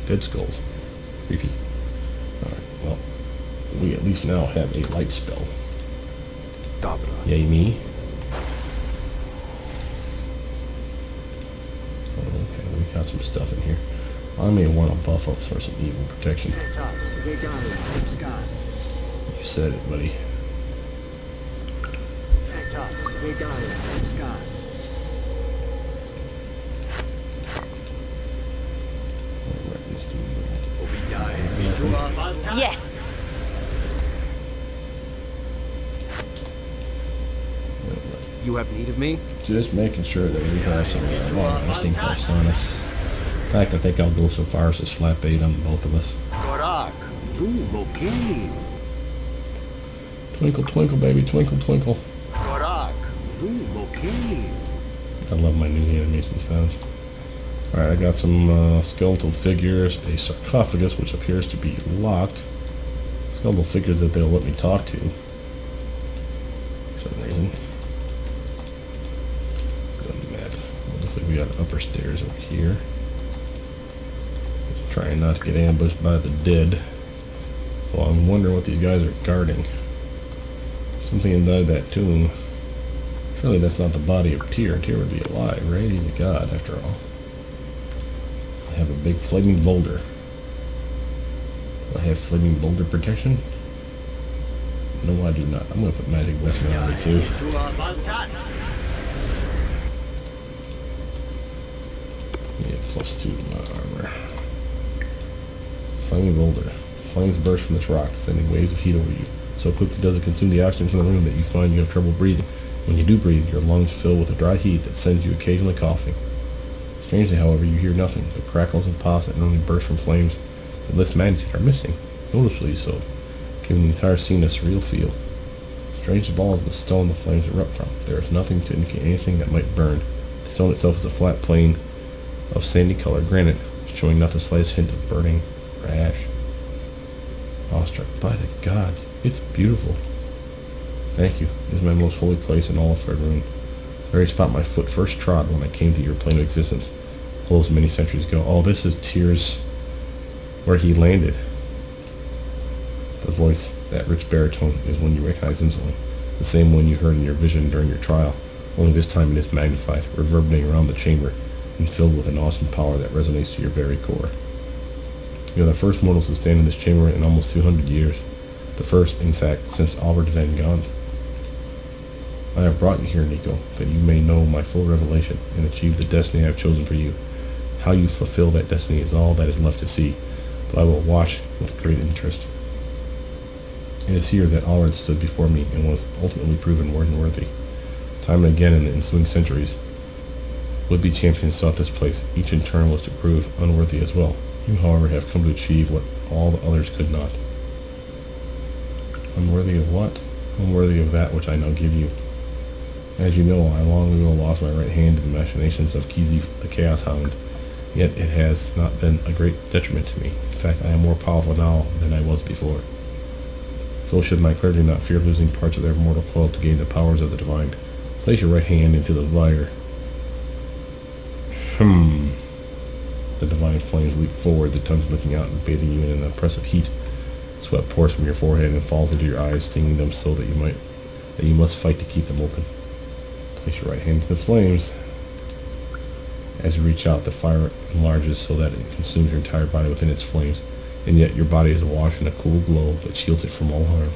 dead skulls. Creepy. Alright, well, we at least now have a light spell. Yay me. Okay, we got some stuff in here. I may want to buff up for some evil protection. You said it, buddy. Yes. You have need of me? Just making sure that we have some long-lasting buffs on us. In fact, I think I'll go so far as to slap 8 on both of us. Cleric, okay. Twinkle, twinkle, baby, twinkle, twinkle. Cleric, okay. I love my new animation sounds. Alright, I got some skeletal figures, a sarcophagus which appears to be locked, skeletal figures that they'll let me talk to for some reason. Let's go to the map. It looks like we got upper stairs over here. Trying not to get ambushed by the dead. Well, I'm wondering what these guys are guarding. Something inside that tomb. Surely that's not the body of Tyr. Tyr would be alive, right? He's a god, after all. I have a big flaming boulder. Do I have flaming boulder protection? No, I do not. I'm going to put magic vestment on me too. Yeah, +2 to my armor. Flaming boulder. Flames burst from this rock, sending waves of heat over you. So quickly does it consume the oxygen from the room that you find you have trouble breathing. When you do breathe, your lungs fill with a dry heat that sends you occasionally coughing. Strangely, however, you hear nothing. The crackles and pops that normally burst from flames of this magnitude are missing, noticeably so, giving the entire scene a surreal feel. Strange of all is the stone the flames erupt from. There is nothing to indicate anything that might burn. The stone itself is a flat plane of sandy-colored granite, showing not the slightest hint of burning or ash. Awestruck by the gods, it's beautiful. Thank you. It is my most holy place in all of Faerun. The very spot my foot first trod when I came to your plane of existence. Closed many centuries ago. Oh, this is Tyr's... where he landed. The voice, that rich baritone, is one you recognize instantly, the same one you heard in your vision during your trial, only this time it is magnified, reverberating around the chamber, and filled with an awesome power that resonates to your very core. You are the first mortals to stand in this chamber in almost 200 years. The first, in fact, since Albert Van Gogh. I have brought you here, Nico, that you may know my full revelation and achieve the destiny I have chosen for you. How you fulfill that destiny is all that is left to see, but I will watch with great interest. It is here that Alred stood before me and was ultimately proven worthy. Time and again in the ensuing centuries, would-be champions sought this place. Each in turn was to prove unworthy as well. You, however, have come to achieve what all the others could not. Unworthy of what? Unworthy of that which I now give you. As you know, I long ago lost my right hand to the machinations of Kizi the Chaos Hound, yet it has not been a great detriment to me. In fact, I am more powerful now than I was before. So should my clergy not fear losing parts of their mortal coil to gain the powers of the divine. Place your right hand into the fire. The divine flames leap forward, the tongues licking out and bathing you in an oppressive heat. Sweat pours from your forehead and falls into your eyes, stinging them so that you must fight to keep them open. Place your right hand to the flames. As you reach out, the fire enlarges so that it consumes your entire body within its flames, and yet your body is awash in a cool glow that shields it from all harm.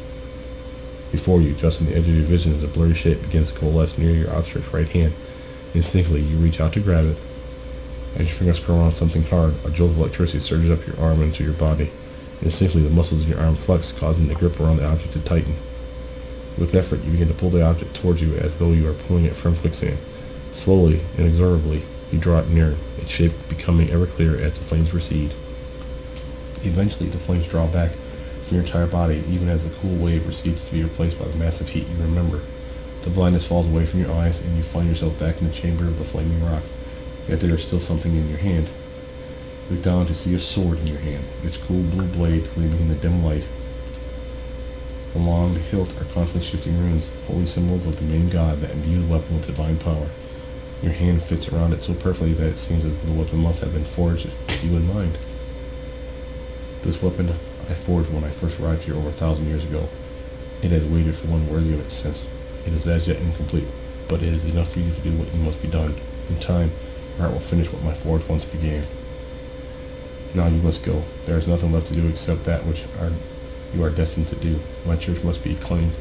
Before you, just on the edge of your vision, as a blurry shape begins to coalesce near your outstretched right hand. Instinctively, you reach out to grab it. As your fingers curl around something hard, a jolt of electricity surges up your arm into your body. Instinctively, the muscles in your arm flex, causing the grip around the object to tighten. With effort, you begin to pull the object towards you as though you are pulling it from quicksand. Slowly, inexorably, you draw it near, its shape becoming ever clearer as the flames recede. Eventually, the flames draw back from your entire body, even as the cool wave recedes to be replaced by the massive heat you remember. The blindness falls away from your eyes, and you find yourself back in the chamber of the flaming rock. Yet there is still something in your hand. Look down to see a sword in your hand, its cool blue blade gleaming in the dim light. Along the hilt are constantly shifting runes, holy symbols of the main god that imbue the weapon with divine power. Your hand fits around it so perfectly that it seems as though the weapon must have been forged with you in mind. This weapon I forged when I first arrived here over 1,000 years ago. It has waited for one worthy of it since. It is as yet incomplete, but it is enough for you to do what must be done. In time, your art will finish what my forge once began. Now you must go. There is nothing left to do except that which you are destined to do. My church must be claimed.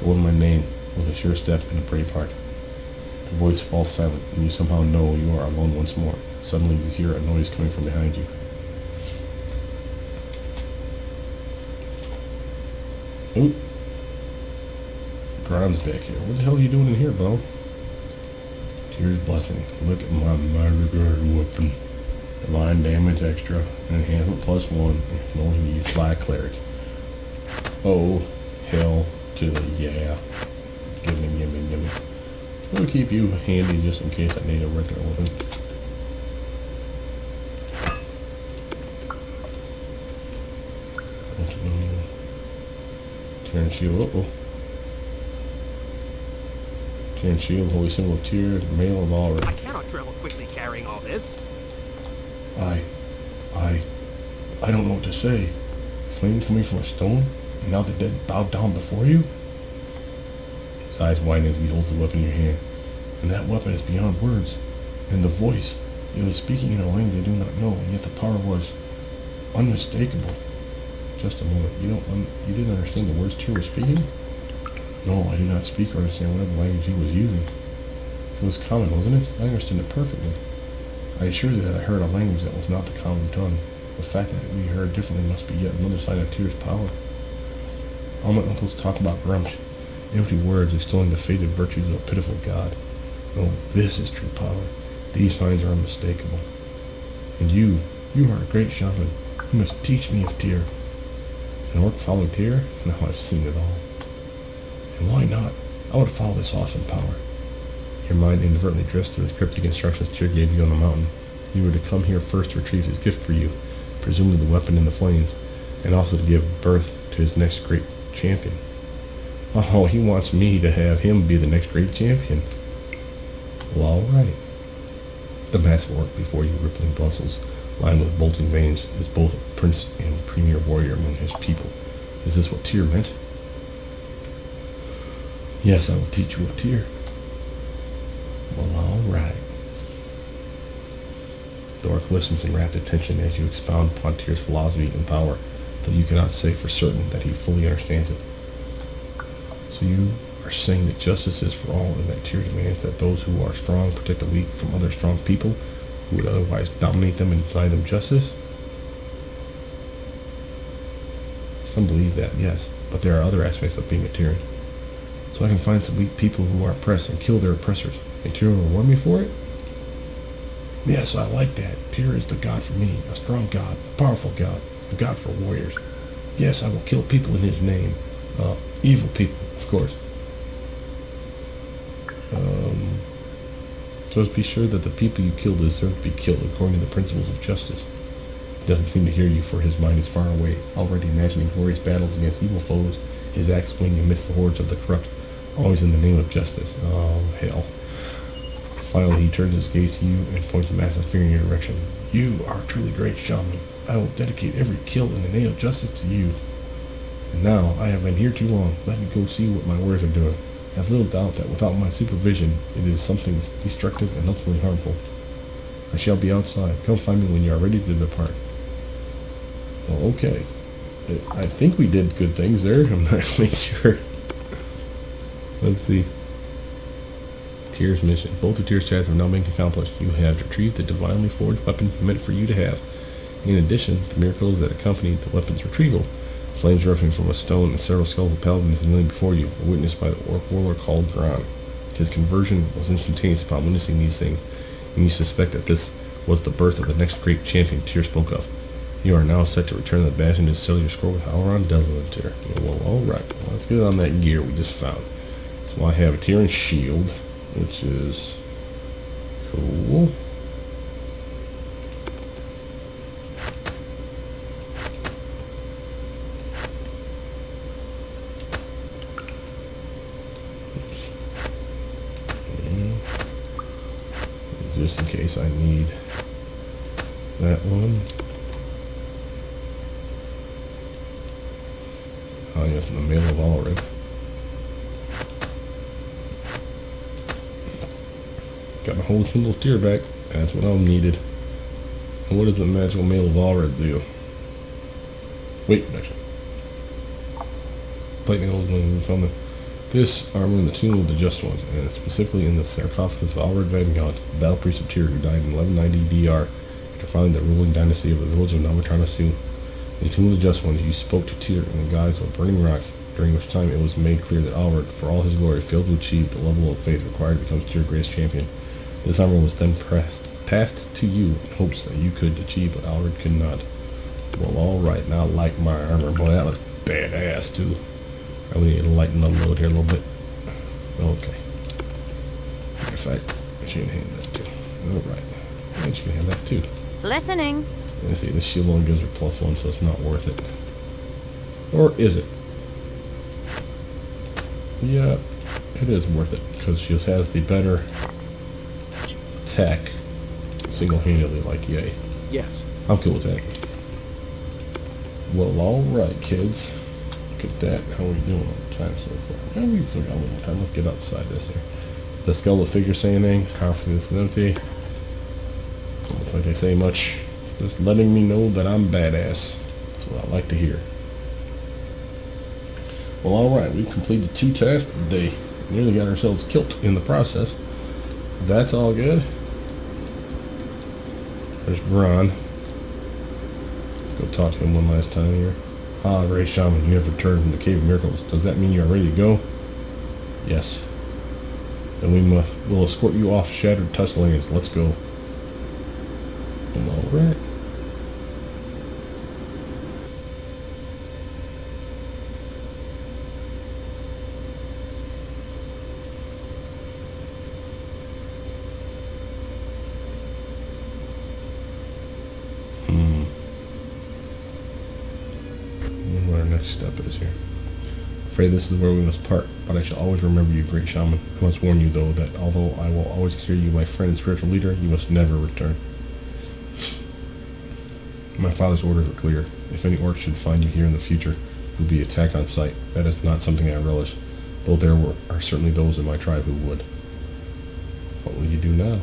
Go in my name, with a sure step and a brave heart. The voice falls silent, and you somehow know you are alone once more. Suddenly you hear a noise coming from behind you. Oop. Grom's back here. What the hell are you doing in here, Bo? Tear's blessing. Look at my murder weapon. Divine damage extra. Enhancement +1. It can only be used by a cleric. Oh, hell to the yeah. Gimme. We'll keep you handy just in case I need a regular weapon. Tear and shield. Uh-oh. Tear and shield, holy symbol of Tyr, male of all. I cannot travel quickly carrying all this. I don't know what to say. Flame coming from a stone, and now the dead bowed down before you? His eyes widen as he holds the weapon in your hand. And that weapon is beyond words. And the voice, it was speaking in a language I do not know, and yet the power was unmistakable. Just a moment. You didn't understand the words Tyr was speaking? No, I do not speak or understand whatever language he was using. It was common, wasn't it? I understood it perfectly. I assure you that I heard a language that was not the common tongue. The fact that we heard differently must be yet another sign of Tyr's power. All my uncles talk about Grumsh, empty words extolling the faded virtues of a pitiful god. No, this is true power. These signs are unmistakable. And you are a great shaman. You must teach me of Tyr. An orc following Tyr? Now I've seen it all. And why not? I would follow this awesome power. Your mind inadvertently drifts to the cryptic instructions Tyr gave you on the mountain. You were to come here first to retrieve his gift for you, presumably the weapon in the flames, and also to give birth to his next great champion. Oh, he wants me to have him be the next great champion. Well, alright. The massive orc before you, rippling muscles, lined with bulging veins, is both a prince and premier warrior among his people. Is this what Tyr meant? Yes, I will teach you of Tyr. Well, alright. The orc listens in rapt attention as you expound upon Tyr's philosophy and power, though you cannot say for certain that he fully understands it. So you are saying that justice is for all, and that Tyr demands that those who are strong protect the weak from other strong people who would otherwise dominate them and deny them justice? Some believe that, yes, but there are other aspects of being a Tyrian. So I can find some weak people who are oppressed and kill their oppressors, and Tyr will reward me for it? Yes, I like that. Tyr is the god for me, a strong god, a powerful god, a god for warriors. Yes, I will kill people in his name. Evil people, of course. So be sure that the people you kill deserve to be killed according to the principles of justice. He doesn't seem to hear you, for his mind is far away, already imagining glorious battles against evil foes, his axe swinging amidst the hordes of the corrupt, always in the name of justice. Oh, hell. Finally, he turns his gaze to you and points a massive finger in your direction. You are a truly great shaman. I will dedicate every kill in the name of justice to you. And now, I have been here too long. Let me go see what my warriors are doing. I have little doubt that without my supervision, it is something destructive and ultimately harmful. I shall be outside. Come find me when you are ready to depart. Well, okay. I think we did good things there. I'm not really sure. Let's see. Tyr's mission. Both of Tyr's tasks have now been accomplished. You have retrieved the divinely forged weapon meant for you to have. In addition, the miracles that accompanied the weapon's retrieval, flames erupting from a stone and several skeletal paladins kneeling before you, were witnessed by the orc warlord called Gron. His conversion was instantaneous upon witnessing these things, and you suspect that this was the birth of the next great champion Tyr spoke of. You are now set to return to the bastion to seal your score with Halron Neverwinter. Well, alright. Well, let's get on that gear we just found. So I have a Tyrian shield, which is cool. Just in case I need that one. Oh yes, and the Mail of Alred. Got my whole Kindle Tyr back. That's what I'm needed. And what does the magical Mail of Alred do? Wait, actually. Plate nails when we found this armor in the tomb of the Just Ones, and specifically in the sarcophagus of Alred Vangant, the battle priest of Tyr, who died in 1190 DR after founding the ruling dynasty of the village of Namatarnasu. In the tomb of the Just Ones, you spoke to Tyr in the guise of a burning rock, during which time it was made clear that Alred, for all his glory, failed to achieve the level of faith required to become Tyr's greatest champion. This armor was then passed to you in hopes that you could achieve what Alred could not. Well, alright, now I like my armor. Boy, that looks badass, too. I need to lighten the load here a little bit. Okay. Matter of fact, she can have that, too. Alright. And she can have that, too. Listening. Let's see, this shield only gives her +1, so it's not worth it. Or is it? Yeah, it is worth it, because she has the better attack single-handedly, like, yay. Yes. I'm cool with that. Well, alright, kids. Look at that. How are we doing on time so far? Well, we still got a little more time. Let's get outside this here. The skeletal figure say anything? Confidence is empty. Don't look like they say much. Just letting me know that I'm badass. That's what I like to hear. Well, alright. We've completed 2 tasks today. Nearly got ourselves killed in the process. That's all good. There's Gron. Let's go talk to him one last time here. Ah, Great Shaman, you have returned from the Cave of Miracles. Does that mean you are ready to go? Yes. Then we'll escort you off Shattered Tusk Lands. Let's go. Alright. Step is here. Afraid this is where we must part, but I shall always remember you, great shaman. I must warn you, though, that although I will always consider you my friend and spiritual leader, you must never return. My father's orders were clear. If any orc should find you here in the future, you'll be attacked on sight. That is not something I relish, though are certainly those in my tribe who would. What will you do now?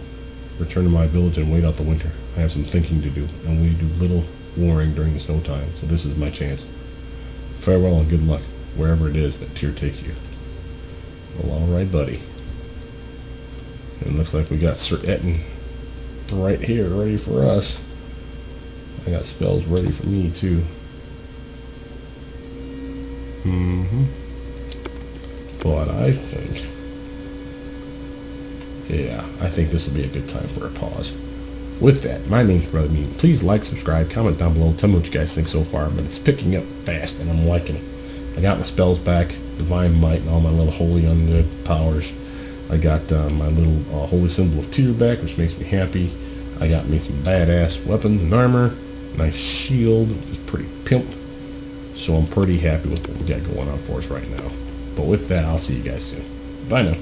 Return to my village and wait out the winter. I have some thinking to do, and we do little warring during the snow time, so this is my chance. Farewell and good luck, wherever it is that Tyr takes you. Well, alright, buddy. And looks like we got Sir Etten right here, ready for us. I got spells ready for me, too. But I think... yeah, I think this will be a good time for a pause. With that, my name's Brothermutant. Please like, subscribe, comment down below. Tell me what you guys think so far, but it's picking up fast, and I'm liking it. I got my spells back, Divine Might, and all my little holy undead powers. I got my little holy symbol of Tyr back, which makes me happy. I got me some badass weapons and armor. Nice shield, which is pretty pimp. So I'm pretty happy with what we got going on for us right now. But with that, I'll see you guys soon. Bye now.